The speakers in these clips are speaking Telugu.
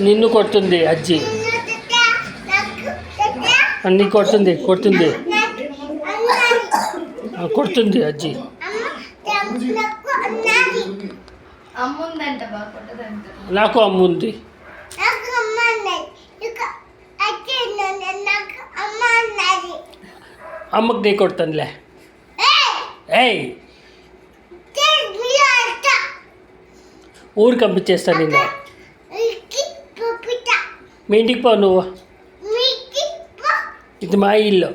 నిన్ను కొడుతుంది అజ్జి. అన్నీ కొడుతుంది కొడుతుంది కొడుతుంది అజ్జి. నాకు అమ్మ ఉంది. అమ్మకి నీ కొడతానులే. ఏయ్ ఊరికి పంపించేస్తాను నిన్న. మీ ఇంటికి పో నువ్వు. ఇది మా ఇల్లు.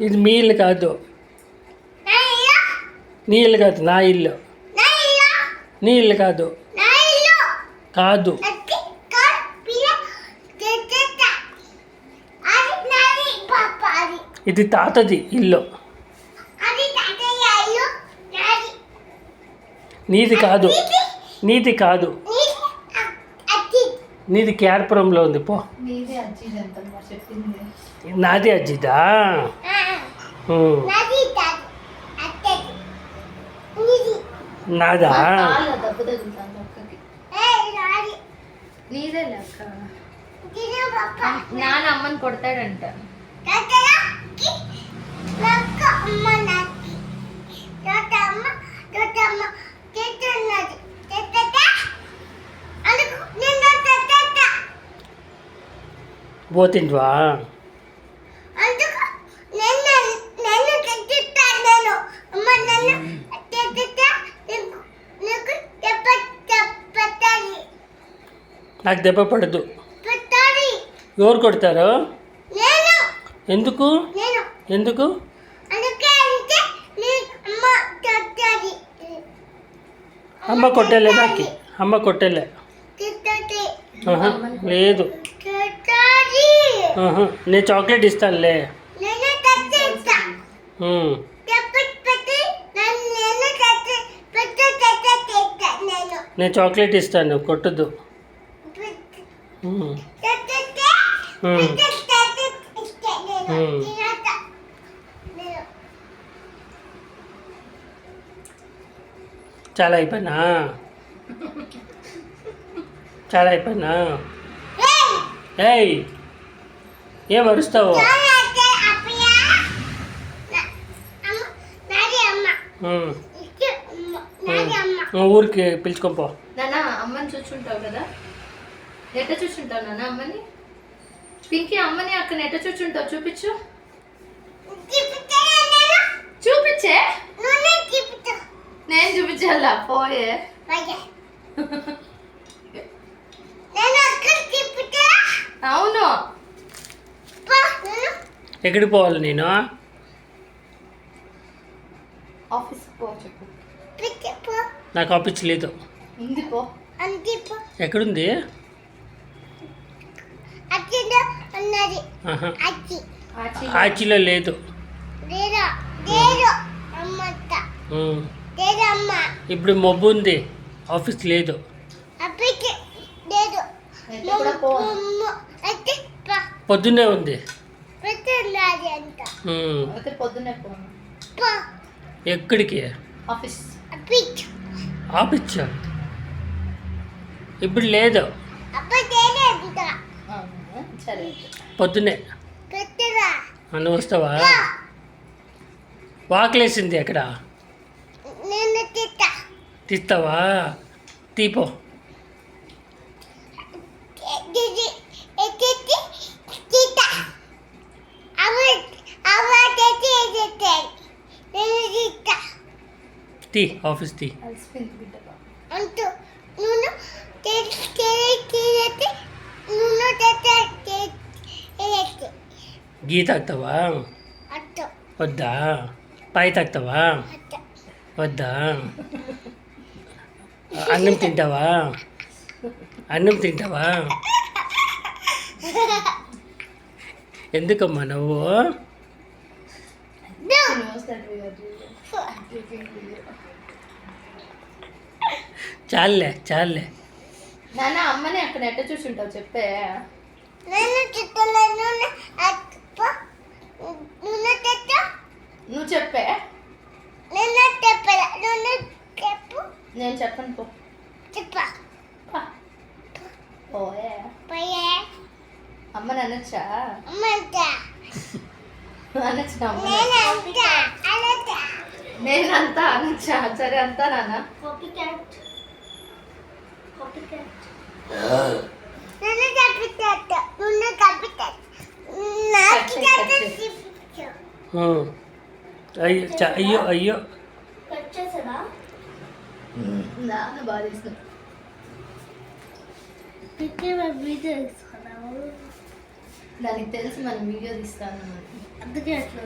ఇది మీ ఇల్లు కాదు. నీ ఇల్లు కాదు, నా ఇల్లు. నీ ఇల్లు కాదు కాదు. ఇది తాతది ఇల్లు, నీది కాదు. నీది కాదు, నీది కేర్పురంలో ఉంది. పో. నాది అజ్జిదా? నాదా? నాన్న అమ్మని కొడతాడంట. పోతింటివా? నాకు దెబ్బ పడదు. ఎవరు కొడతారు? ఎందుకు ఎందుకు? అమ్మ కొట్టలే, నాకు అమ్మ కొట్టలే. లేదు, నేను చాక్లెట్ ఇస్తానులే. నేను చాక్లెట్ ఇస్తాను, కొట్టద్దు. చాలా అయిపోయినా, చాలా అయిపోయినా. ఏయ్ ఏం అరుస్తావు? ఊరికి పిలుచుకోపో. నాన్న అమ్మని చూసుంటావు కదా, ఎట్ట చూసుంటావు నాన్న అమ్మని? పింకీ అమ్మని అక్కడ ఎట్ట చూసుంటావు? చూపించు, చూపించే. నేను చూపించాలా? పోయే. అవును. ఎక్కడికి పోవాలి నేను? ఆఫీస్ పో. చెప్పు. నాకు ఆఫీస్ లేదు. ఉంది, పో. ఎక్కడుంది? ఆచిలో లేదు. ఇప్పుడు మబ్బు ఉంది, ఆఫీస్ లేదు. పొద్దున్నే ఉంది. ఎక్కడికి? ఆఫీస్. ఆఫీస్ ఇప్పుడు లేదు, పొద్దున్నే. నువ్వు వస్తావా? వాకలేసింది ఎక్కడ? తీస్తావా? తీపో. తీ, ఆఫీస్ తీ. గీ తాగుతావా? వద్దా? పాయి తాగుతావా? వద్దా? అన్నం తింటావా? అన్నం తింటావా? ఎందుకమ్మా నువ్వు? చాలే చాలే. నాన్న అమ్మని అక్కడ ఎట్ట చూసుంటావు చెప్పే. నువ్వు చెప్పే. నేను చెప్పను, పో. ఓయే అమ్మని అనొచ్చా అనొచ్చా అమ్మ నేనంతా అనొచ్చా సరే అంతా నాన్న అయ్యో అయ్యో అయ్యో నాన్న బాగా తీసుకున్నా దానికి తెలిసి మనం వీడియో తీస్తాను అందుకే అట్లా